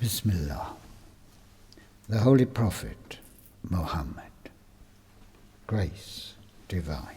Bismillah. The Holy Prophet Muhammad. Grace divine.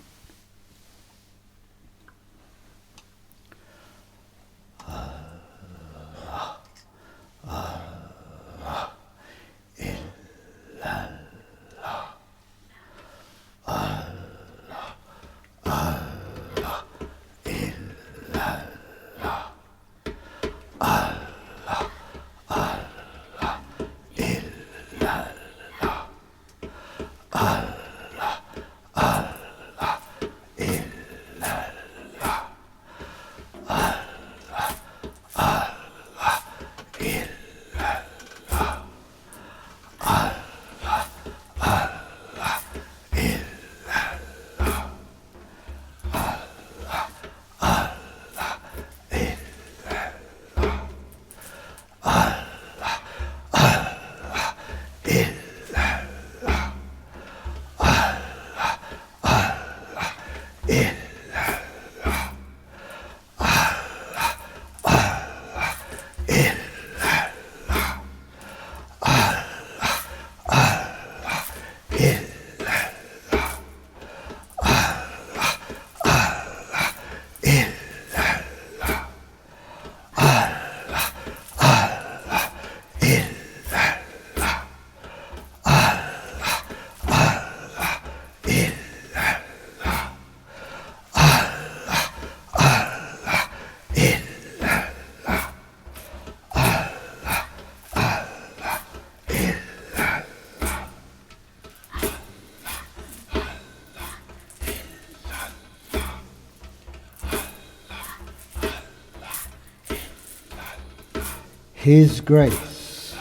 His grace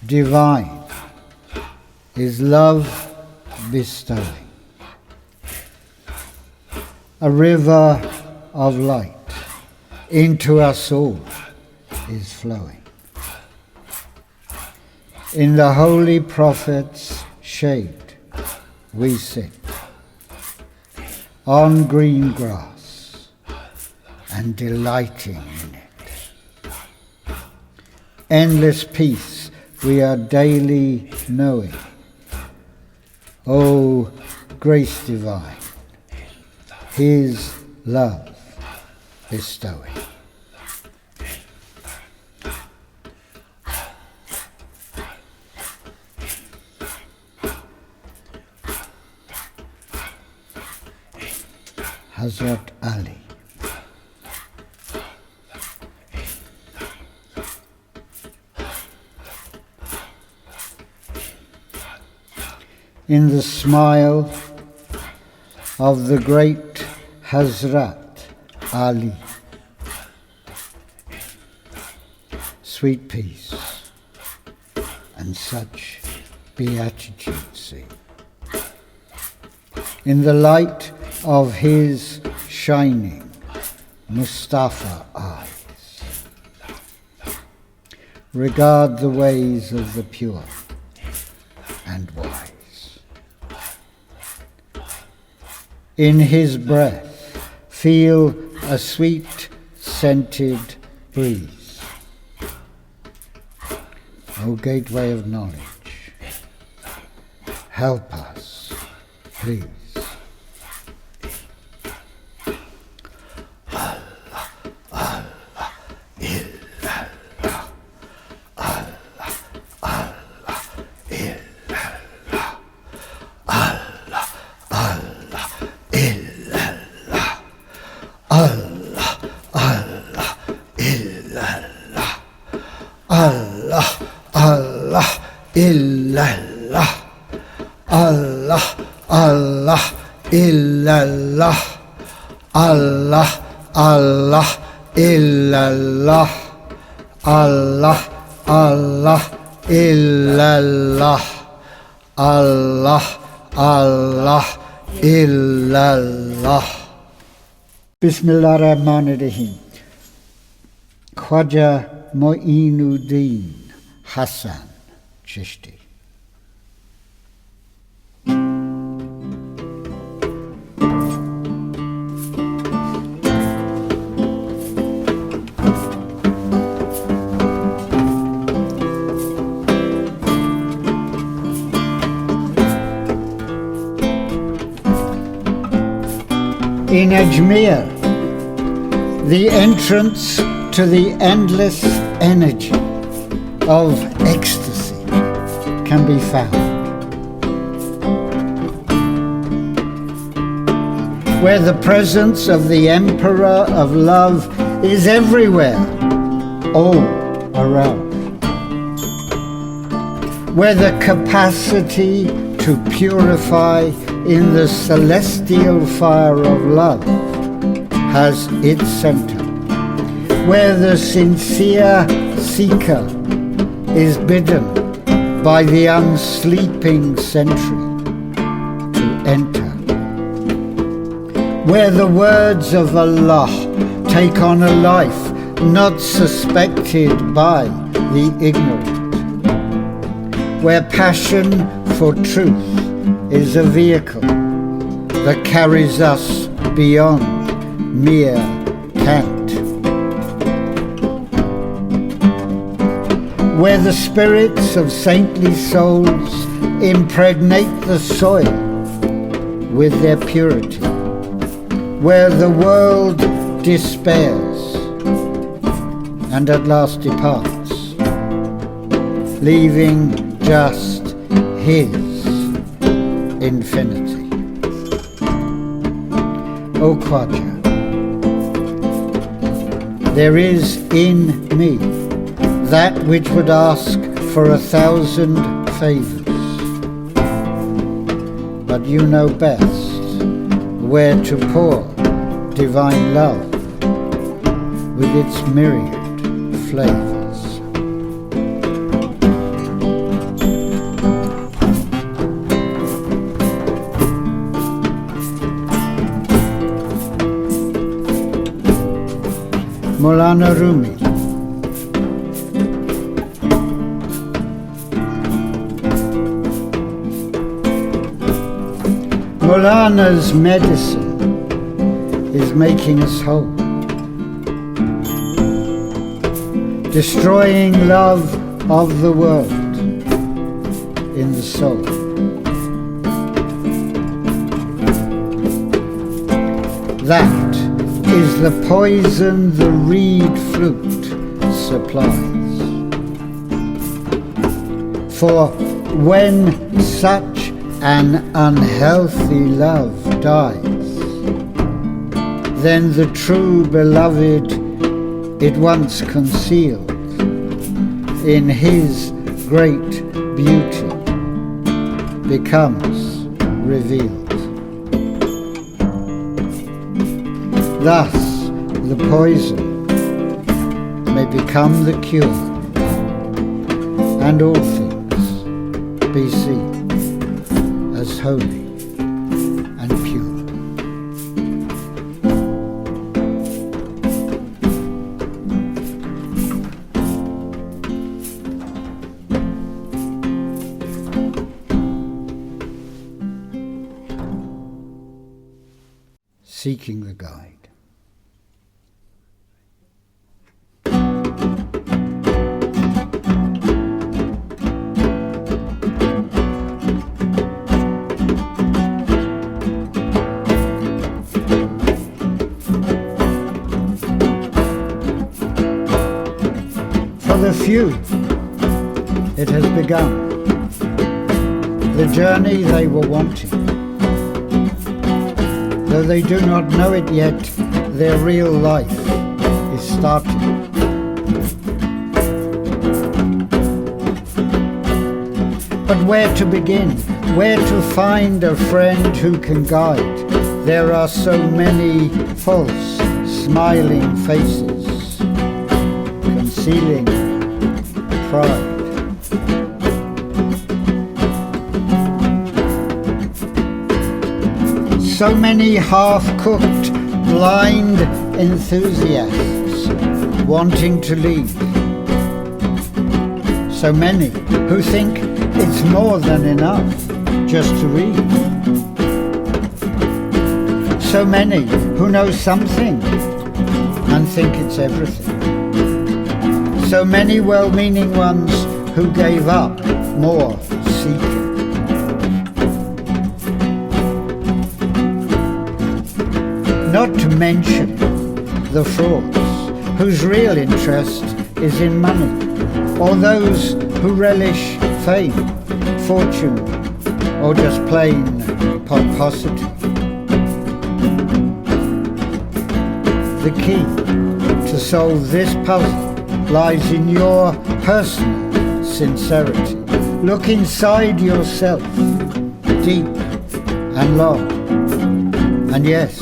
divine is love bestowing. A river of light into our soul is flowing. In the Holy Prophet's shade we sit on green grass and delighting in it. Endless peace we are daily knowing. O grace divine, His love bestowing. Hazrat Ali. In the smile of the great Hazrat Ali, sweet peace and such beatitude see. In the light of his shining Mustafa eyes, regard the ways of the pure and wise. In his breath, feel a sweet scented breeze. O gateway of knowledge, help us, please. Illallah, Allah, Allah, illallah, Allah, Allah, illallah, Allah, Allah, illallah, Allah, Allah, illallah. Bismillahirrahmanirrahim. Khwaja Mu'inuddin Hassan Chishti. In Ajmer, the entrance to the endless energy of ecstasy can be found. Where the presence of the Emperor of Love is everywhere, all around. Where the capacity to purify in the celestial fire of love has its center. Where the sincere seeker is bidden by the unsleeping sentry to enter. Where the words of Allah take on a life not suspected by the ignorant. Where passion for truth is a vehicle that carries us beyond mere cant. Where the spirits of saintly souls impregnate the soil with their purity. Where the world despairs and at last departs, leaving just His infinity. O Khwaja, there is in me that which would ask for 1,000 favors, but you know best where to pour divine love with its myriad flavors. Maulana Rumi. Maulana's medicine is making us whole, destroying love of the world in the soul. That is the poison the reed flute supplies. For when such an unhealthy love dies, then the true beloved it once concealed in his great beauty becomes revealed. Thus the poison may become the cure, and all things be seen as holy and pure. Seeking the Guide. For the few, it has begun, the journey they were wanting. Though they do not know it yet, their real life is starting. But where to begin? Where to find a friend who can guide? There are so many false, smiling faces, concealing pride. So many half-cooked, blind enthusiasts wanting to lead. So many who think it's more than enough just to read. So many who know something and think it's everything. So many well-meaning ones who gave up more seeking. mention the frauds, whose real interest is in money, or those who relish fame, fortune, or just plain pomposity. The key to solve this puzzle lies in your personal sincerity. Look inside yourself, deep and long, and yes,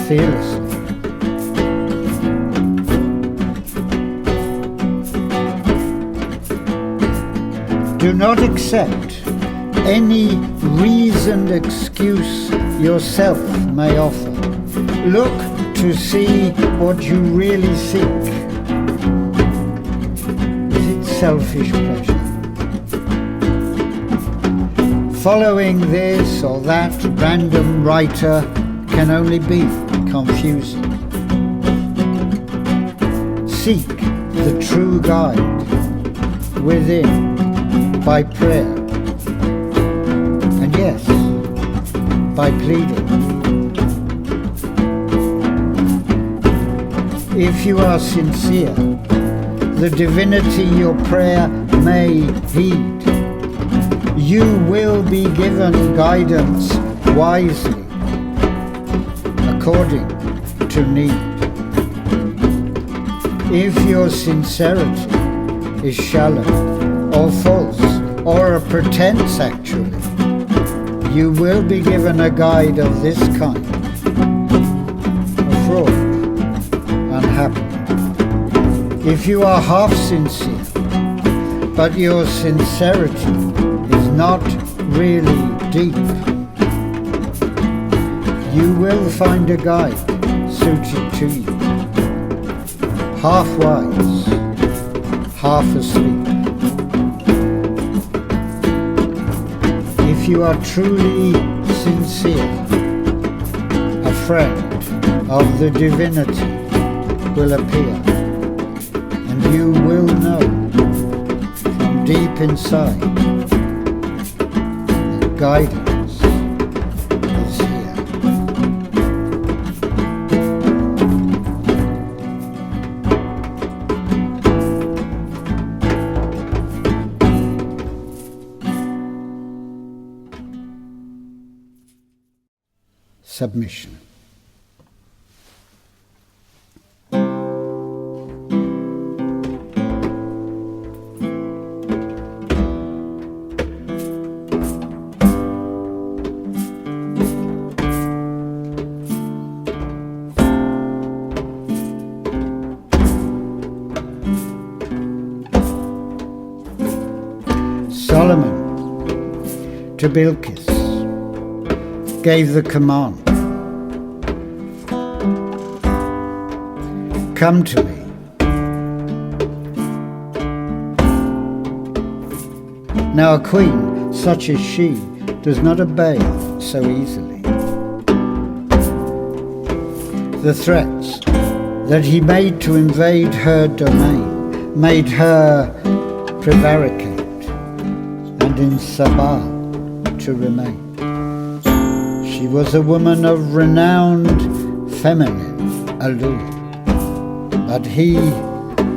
fearlessly. Do not accept any reasoned excuse yourself may offer. Look to see what you really seek. Is it selfish pleasure? Following this or that random writer can only be confusing. Seek the true guide within by prayer, and yes, by pleading. If you are sincere, the divinity your prayer may heed. You will be given guidance wisely, according to need. If your sincerity is shallow or false, or a pretense actually, you will be given a guide of this kind, a fraud, unhappily. If you are half sincere, but your sincerity is not really deep, you will find a guide suited to you, half wise, half asleep. If you are truly sincere, a friend of the divinity will appear, and you will know from deep inside that guidance is here. Submission. Solomon to Bilqis gave the command, "Come to me." Now a queen such as she does not obey so easily. The threats that he made to invade her domain made her prevaricate, and in Sabah to remain. She was a woman of renowned feminine allure, but he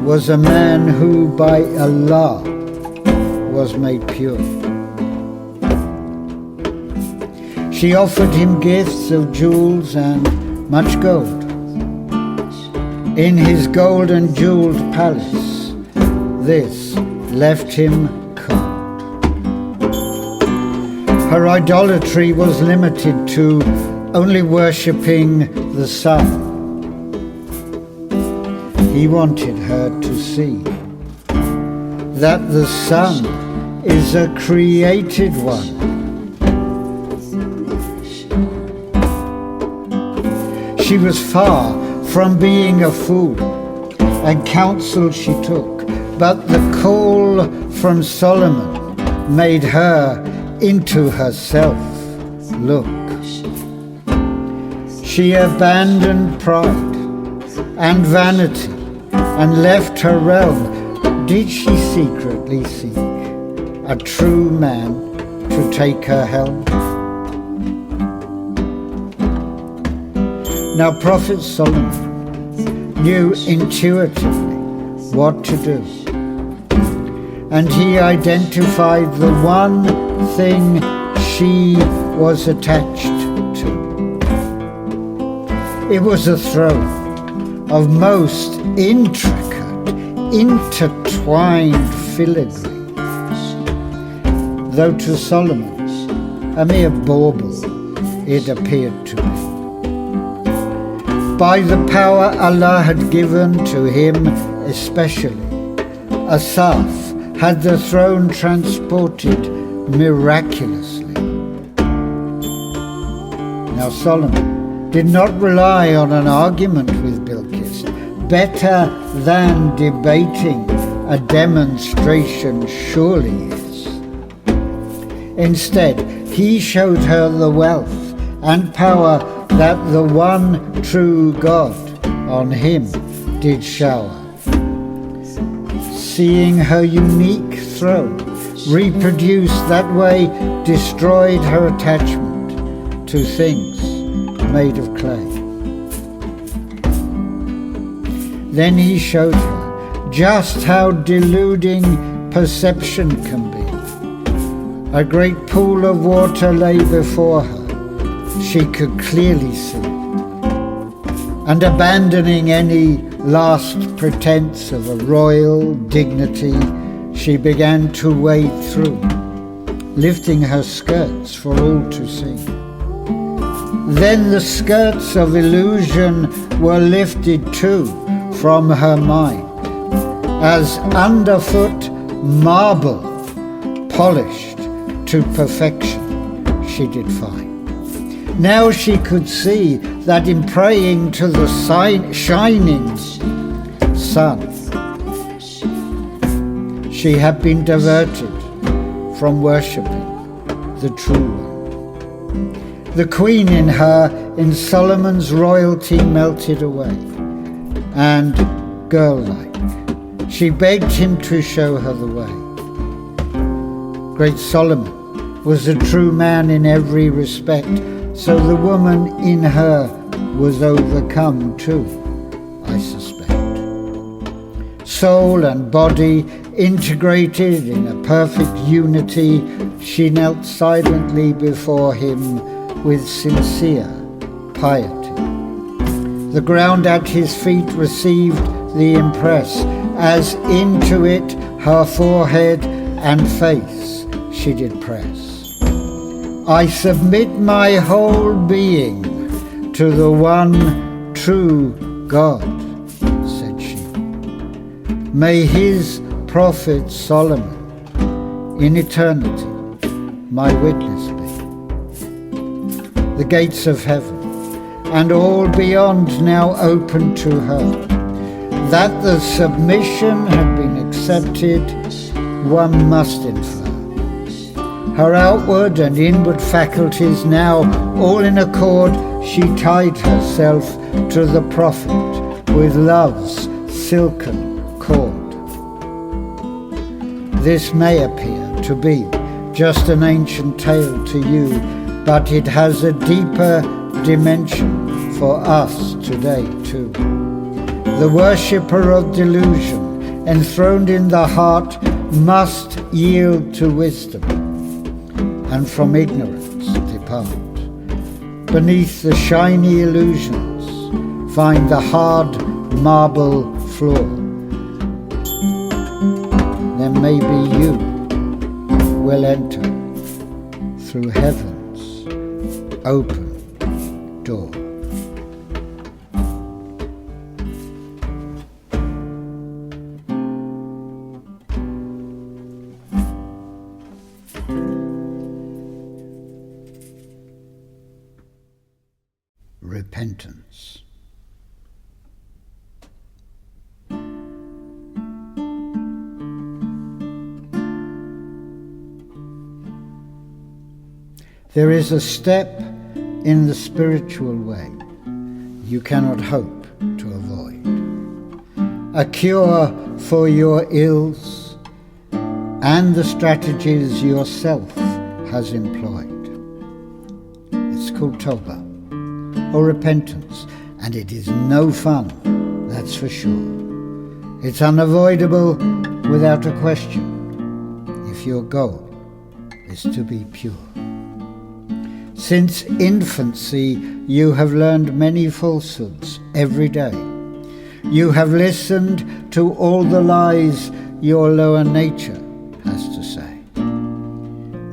was a man who by Allah was made pure. She offered him gifts of jewels and much gold. In his gold and jeweled palace, this left him cold. Her idolatry was limited to only worshipping the sun. He wanted her to see that the sun is a created one. She was far from being a fool, and counsel she took, but the call from Solomon made her into herself look. She abandoned pride and vanity and left her realm. Did she secretly seek a true man to take her helm? Now Prophet Solomon knew intuitively what to do, and he identified the one thing she was attached to. It was a throne of most intricate, intertwined filigree, though to Solomon a mere bauble it appeared to be. By the power Allah had given to him especially, Asaph had the throne transported miraculously. Now Solomon did not rely on an argument with Bilqis. Better than debating, a demonstration surely is. Instead, he showed her the wealth and power that the one true God on him did shower. Seeing her unique throne reproduced that way destroyed her attachment to things made of clay. Then he showed her just how deluding perception can be. A great pool of water lay before her. She could clearly see, and abandoning any last pretense of a royal dignity, she began to wade through, lifting her skirts for all to see. Then the skirts of illusion were lifted too from her mind, as underfoot marble polished to perfection she did find. Now she could see that in praying to the shining sun, she had been diverted from worshipping the true one. The queen in her, in Solomon's royalty, melted away, and, girl-like, she begged him to show her the way. Great Solomon was a true man in every respect, so the woman in her was overcome too, I suspect. Soul and body integrated in a perfect unity, she knelt silently before him with sincere piety. The ground at his feet received the impress, as into it her forehead and face she did press. I submit my whole being to the one true God, said she. May his prophet Solomon in eternity my witness be. The gates of heaven and all beyond now open to her. That the submission had been accepted, one must infer. Her outward and inward faculties now all in accord, she tied herself to the prophet with love's silken cord. This may appear to be just an ancient tale to you, but it has a deeper dimension for us today too. The worshipper of delusion, enthroned in the heart, must yield to wisdom, and from ignorance depart. Beneath the shiny illusions, find the hard marble floor. Then maybe you will enter through heaven's open door. Repentance. There is a step in the spiritual way you cannot hope to avoid. A cure for your ills and the strategies yourself has employed. It's called Toba, or repentance. and it is no fun, that's for sure. It's unavoidable without a question, if your goal is to be pure. Since infancy, you have learned many falsehoods every day. You have listened to all the lies your lower nature has to say.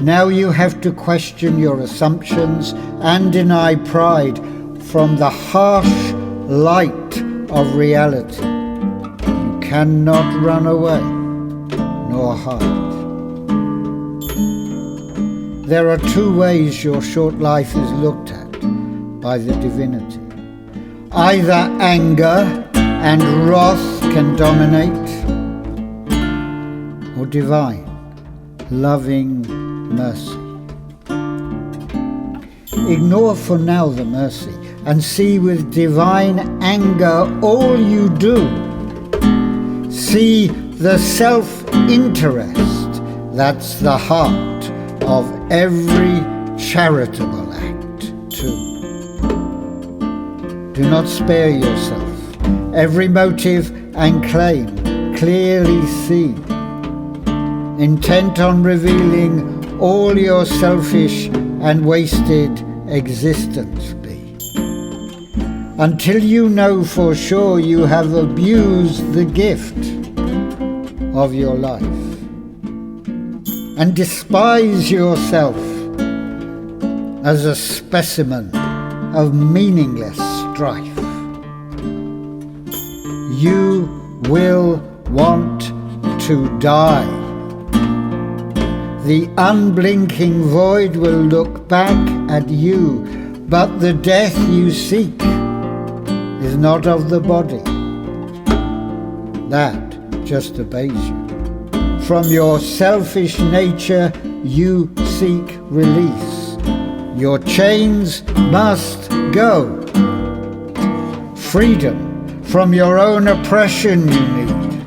Now you have to question your assumptions and deny pride from the harsh light of reality. You cannot run away nor hide. There are two ways your short life is looked at by the divinity. Either anger and wrath can dominate, or divine, loving mercy. Ignore for now the mercy and see with divine anger all you do. See the self-interest that's the heart of every charitable act too. Do not spare yourself. Every motive and claim clearly see, intent on revealing all your selfish and wasted existence be. Until you know for sure you have abused the gift of your life and despise yourself as a specimen of meaningless strife. You will want to die. The unblinking void will look back at you, but the death you seek is not of the body. That just obeys you. From your selfish nature you seek release. Your chains must go. Freedom from your own oppression you need.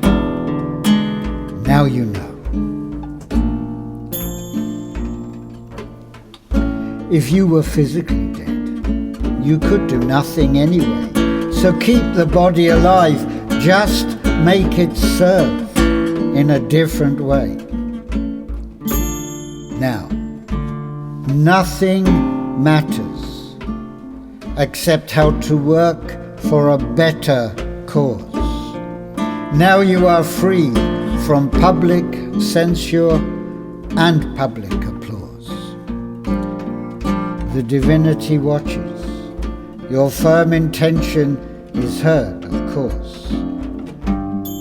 Now you know. If you were physically dead, you could do nothing anyway. So keep the body alive, just make it serve in a different way. Now, nothing matters except how to work for a better cause. Now you are free from public censure and public applause. The divinity watches. Your firm intention is heard, of course.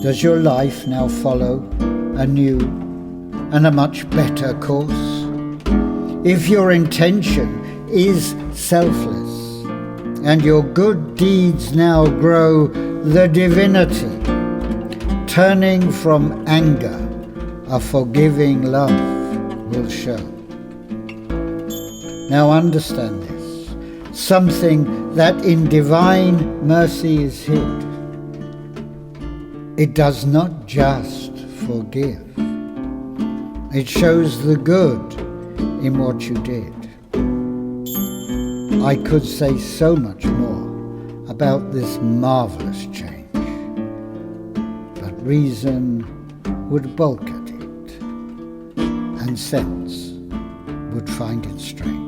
Does your life now follow a new and a much better course? If your intention is selfless, and your good deeds now grow the divinity, turning from anger, a forgiving love will show. Now understand this, something that in divine mercy is hid. It does not just forgive. It shows the good in what you did. I could say so much more about this marvelous change, but reason would balk at it, and sense would find it strange.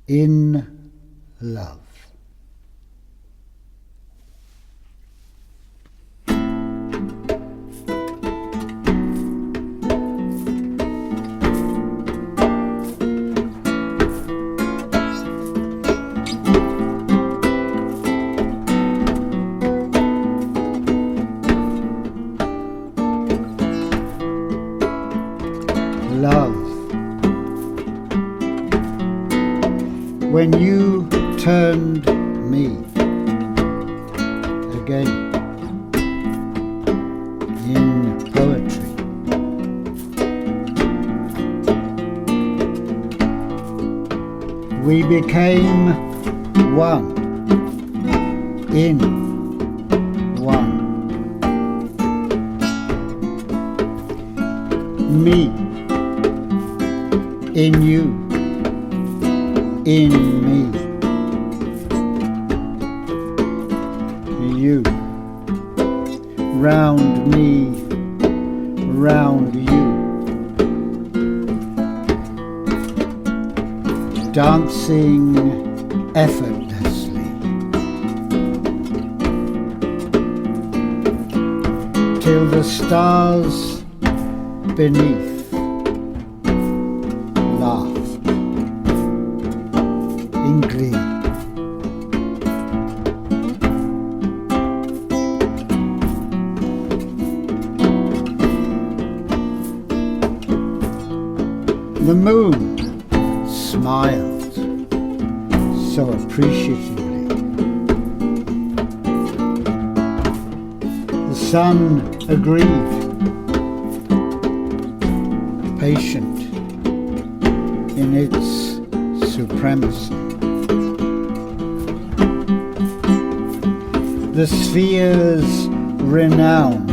In love. Love. When you turned me again in poetry, we became one, in one. Me, in you, in me. You, round me, round you. Dancing effortlessly till the stars beneath laughed in glee. The moon smiled so appreciatively. The sun agreed, patient in its supremacy. The sphere's renowned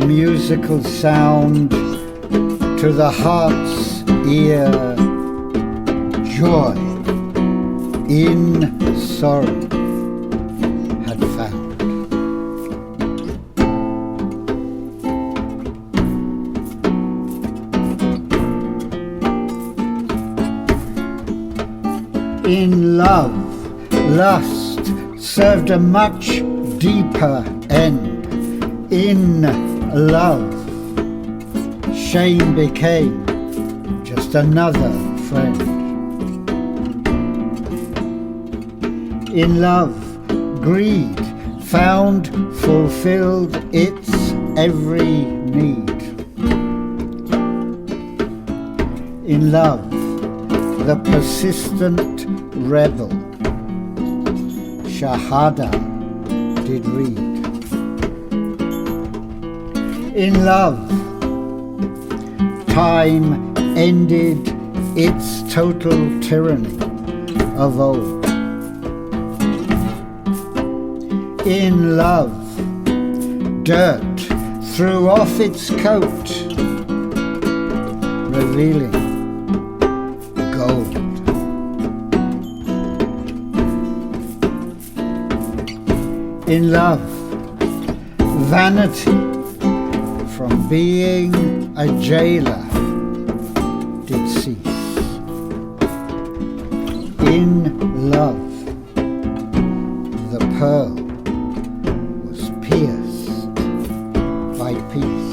musical sound to the heart's ear, joy in sorrow had found. In love, lust served a much deeper end. In love, shame became just another friend. In love, greed found fulfilled its every need. In love, the persistent rebel Shahada did read. In love, time ended its total tyranny of old. In love, dirt threw off its coat, revealing gold. In love, vanity from being a jailer did cease. In love, the pearl was pierced by peace.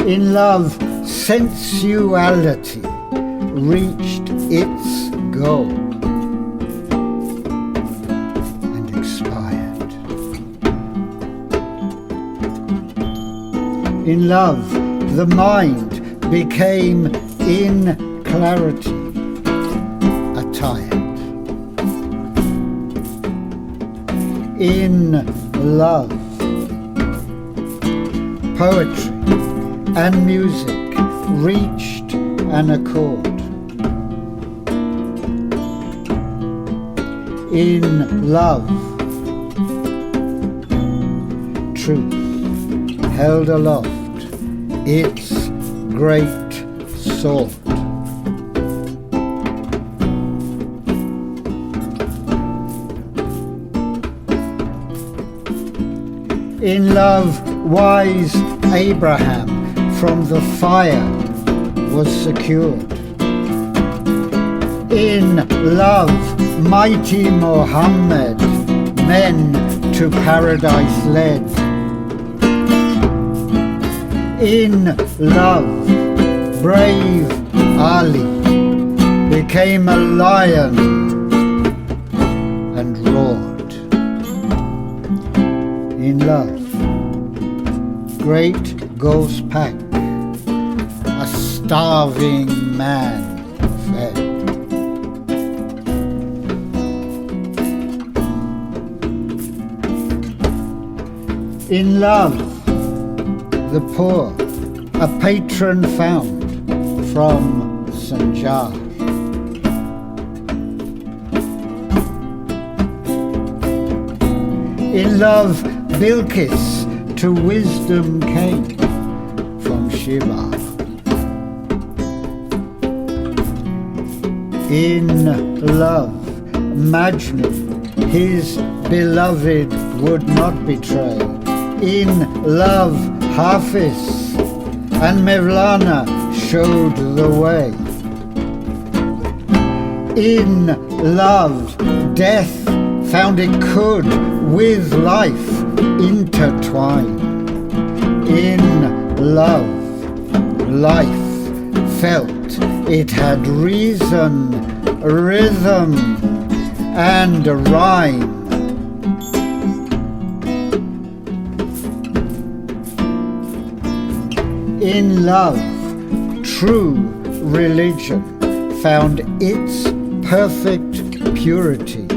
In love, sensuality reached its goal and expired. In love, the mind became in clarity attired. In love, poetry and music reached an accord. In love, truth held aloft its great sword. In love, wise Abraham from the fire was secured. In love, mighty Muhammad men to paradise led. In love, brave Ali became a lion and roared. In love, great ghost pack a starving man fed. In love, the poor a patron found from Sanjar. In love, Bilqis to wisdom came from Shiva. In love, Majnun his beloved would not betray. In love, Hafiz and Mevlana showed the way. In love, death found it could with life intertwine. In love, life felt it had reason, rhythm, and rhyme. In love, true religion found its perfect purity.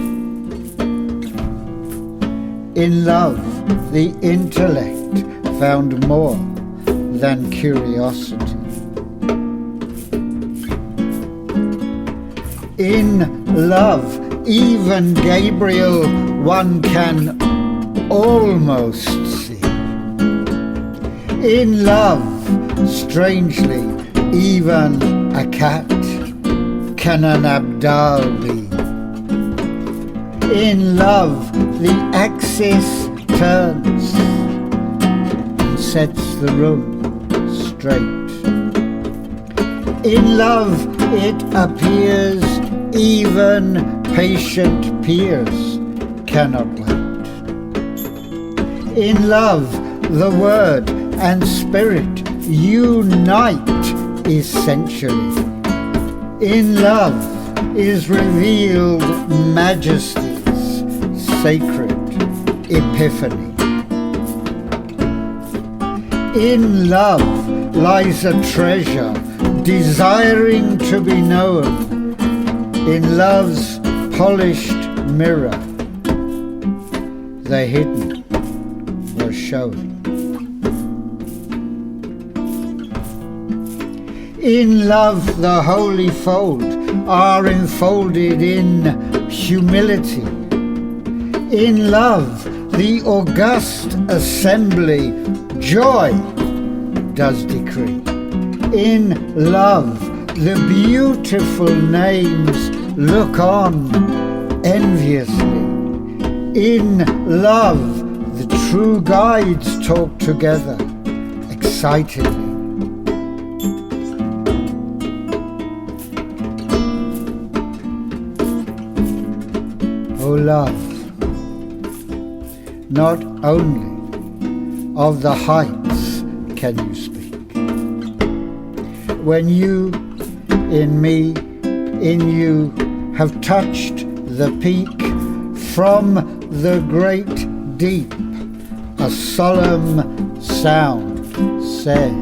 In love, the intellect found more than curiosity. In love, even Gabriel one can almost see. In love, strangely, even a cat can an abdal be. In love, the axis turns and sets the room straight. In love, it appears even patient peers cannot wait. In love, the word and spirit unite essentially. In love is revealed majesty's sacred epiphany. In love lies a treasure desiring to be known. In love's polished mirror, the hidden were shown. In love, the holy fold are enfolded in humility. In love, the august assembly joy does decree. In love, the beautiful names look on enviously. In love, the true guides talk together excitedly. O love, not only of the heights can you speak. When you, in me, in you, have touched the peak, from the great deep, a solemn sound says,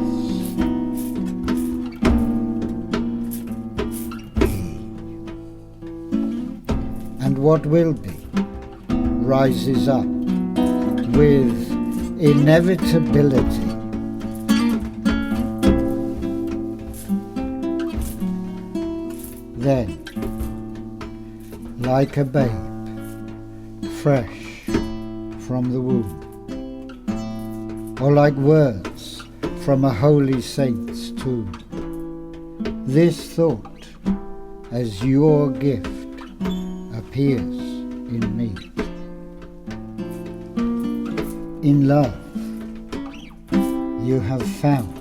and what will be rises up with inevitability. Then, like a babe, fresh from the womb, or like words from a holy saint's tomb, this thought as your gift appears in me. In love, you have found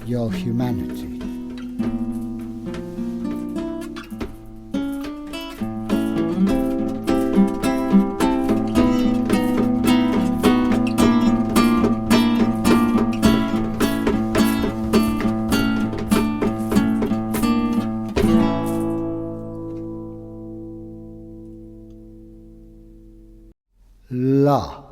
your humanity. La.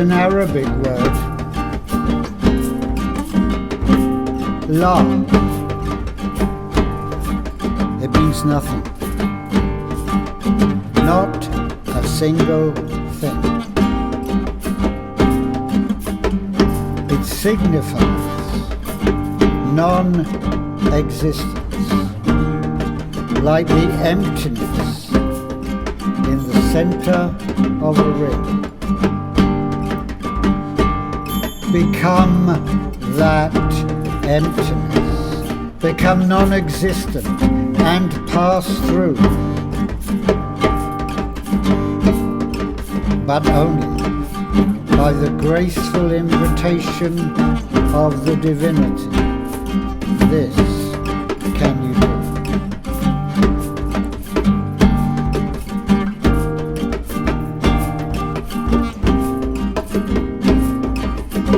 an Arabic word, la. It means nothing. Not a single thing. It signifies non-existence, like the emptiness in the center of a ring. Become that emptiness, become non-existent and pass through, but only by the graceful invitation of the divinity. This can you do.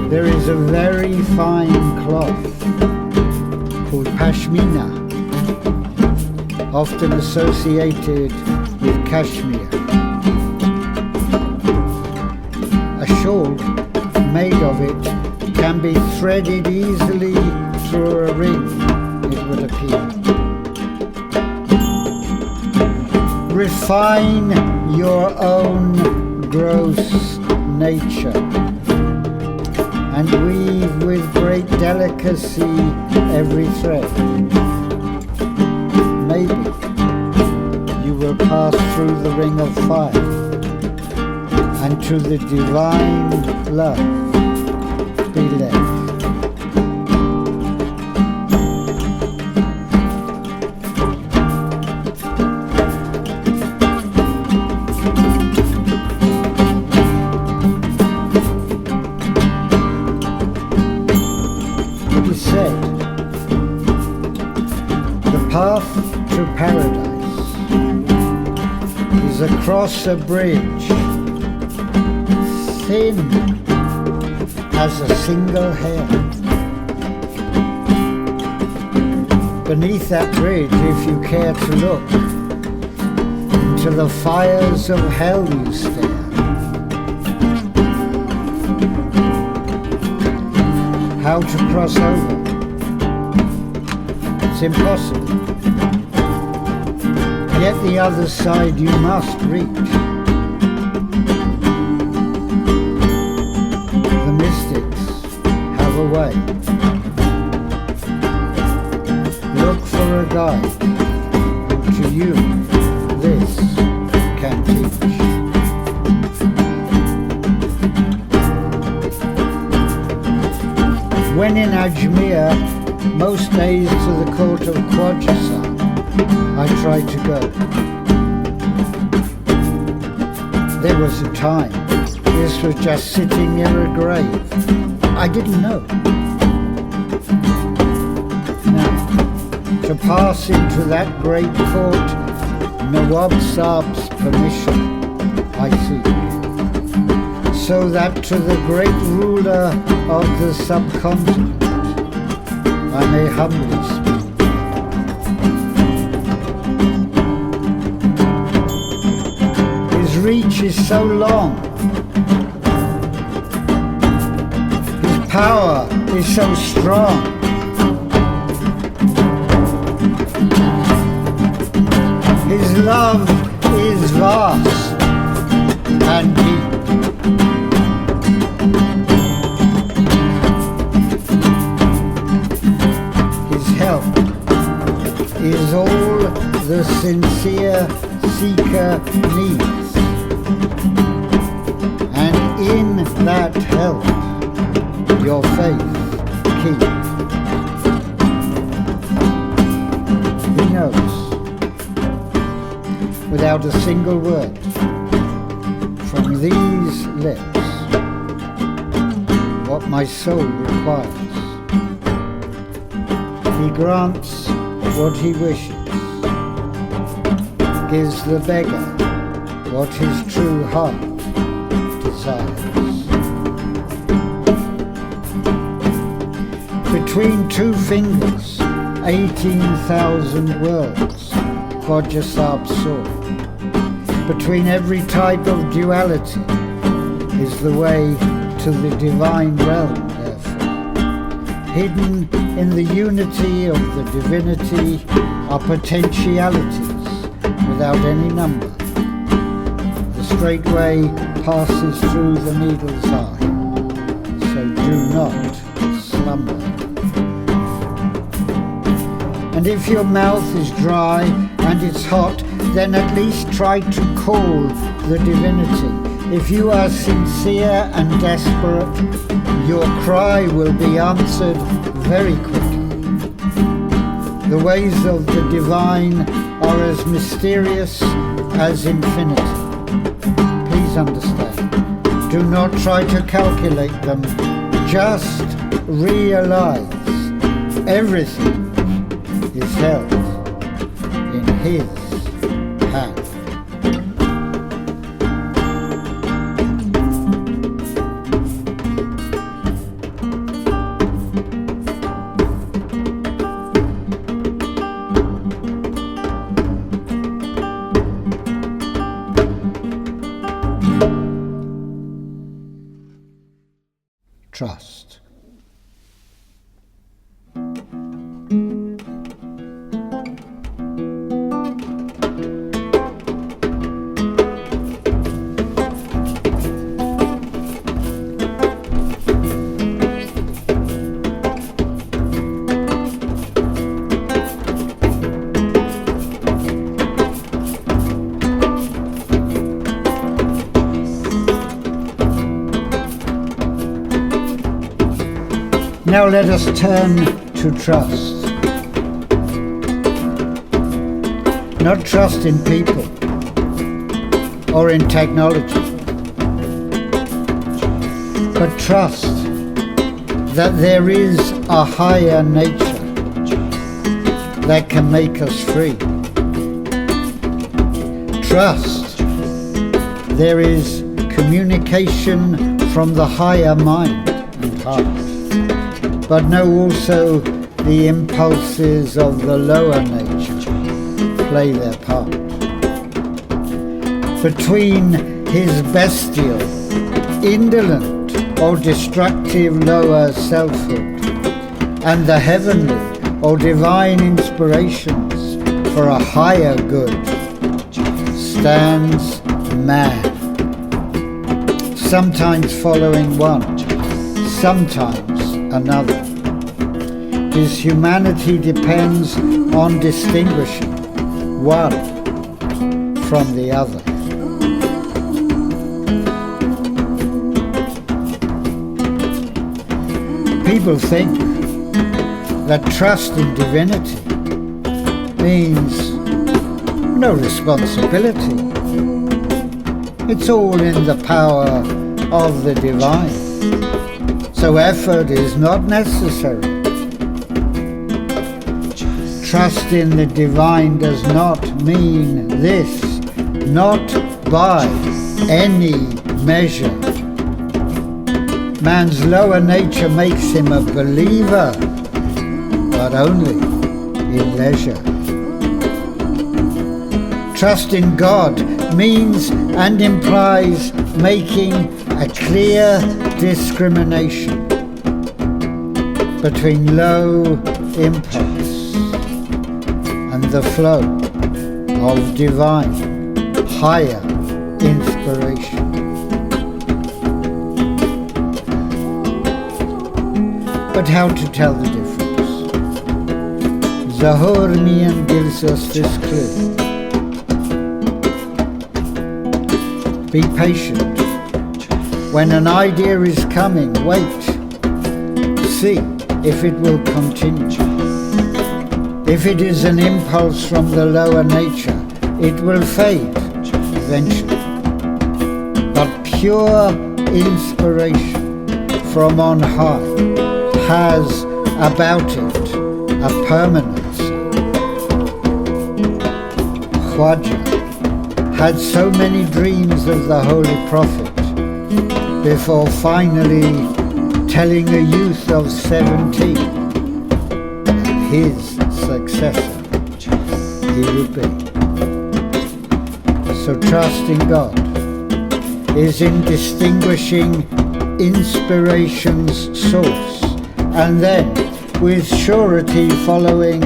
There is a very fine cloth called pashmina, often associated with Kashmir. A shawl made of it can be threaded easily through a ring, it would appear. Refine your own gross nature and weave with great delicacy every thread. Maybe you will pass through the ring of fire and to the divine love be led. It is said, the path to paradise is across a bridge thin as a single hair. Beneath that bridge, if you care to look, into the fires of hell you stare. How to cross over? It's impossible. Yet the other side you must reach. The mystics have a way. Look for a guide who to you this can teach. When in Ajmer, most days to the court of Khwaja Sahib, I tried to go. There was a time this was just sitting near a grave. I didn't know. Now, to pass into that great court, Nawab Saab's permission I seek, so that to the great ruler of the subcontinent I may humbly speak. His reach is so long, his power is so strong, his love is vast and deep. Is all the sincere seeker needs, and in that help your faith keep. He knows, without a single word from these lips, what my soul requires. He grants what he wishes, gives the beggar what his true heart desires. Between two fingers, 18,000 worlds, Khwaja Sahib saw. Between every type of duality, is the way to the divine realm, therefore. Hidden in the unity of the divinity are potentialities without any number. The straight way passes through the needle's eye, so do not slumber. And if your mouth is dry and it's hot, then at least try to call the divinity. If you are sincere and desperate, your cry will be answered very quickly. The ways of the divine are as mysterious as infinity. Please understand. Do not try to calculate them. Just realize everything is held in His hand. Trust. Now let us turn to trust. Not trust in people or in technology, but trust that there is a higher nature that can make us free. Trust there is communication from the higher mind and heart. But know also the impulses of the lower nature play their part. Between his bestial, indolent or destructive lower selfhood and the heavenly or divine inspirations for a higher good stands man, sometimes following one, sometimes another. His humanity depends on distinguishing one from the other. People think that trust in divinity means no responsibility. It's all in the power of the divine. So effort is not necessary. Trust in the divine does not mean this, not by any measure. Man's lower nature makes him a believer, but only in leisure. Trust in God means and implies making a clear discrimination between low impulse and the flow of divine, higher inspiration. But how to tell the difference? Zahuri gives us this clue. Be patient. When an idea is coming, wait. See if it will continue. If it is an impulse from the lower nature, it will fade eventually. But pure inspiration from on high has about it a permanency. Khwaja had so many dreams of the Holy Prophet before finally telling a youth of 17 that his successor he would be. So trust in God is in distinguishing inspiration's source, and then with surety following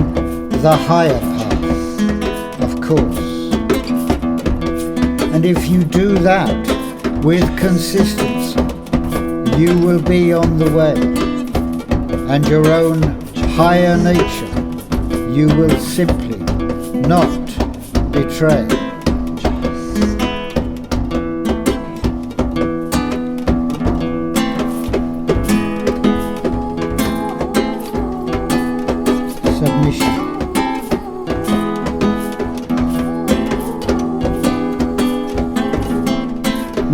the higher path, of course. And if you do that with consistency, you will be on the way, and your own higher nature you will simply not betray. Submission.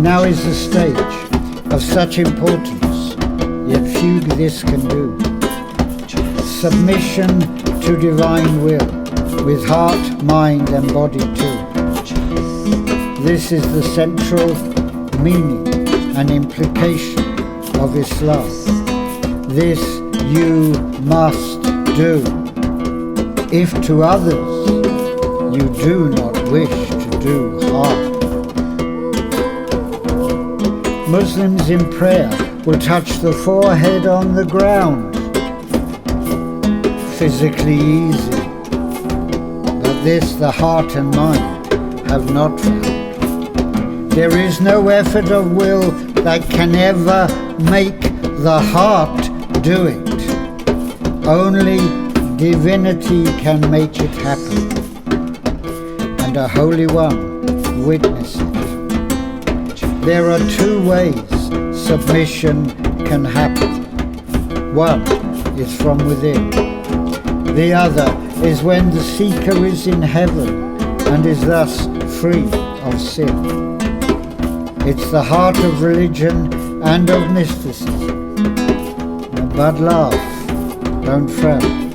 Now is the stage of such importance, yet few this can do. Submission to divine will, with heart, mind and body too. This is the central meaning and implication of Islam. This you must do, if to others you do not wish to do harm. Muslims in prayer will touch the forehead on the ground. Physically easy, but this the heart and mind have not found. There is no effort of will that can ever make the heart do it. Only divinity can make it happen, and a Holy One witness it. There are two ways submission can happen. One is from within. The other is when the seeker is in heaven and is thus free of sin. It's the heart of religion and of mysticism. But laugh, don't frown.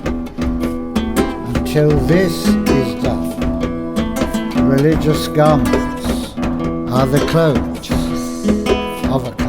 Until this is done, religious garments are the clothes of a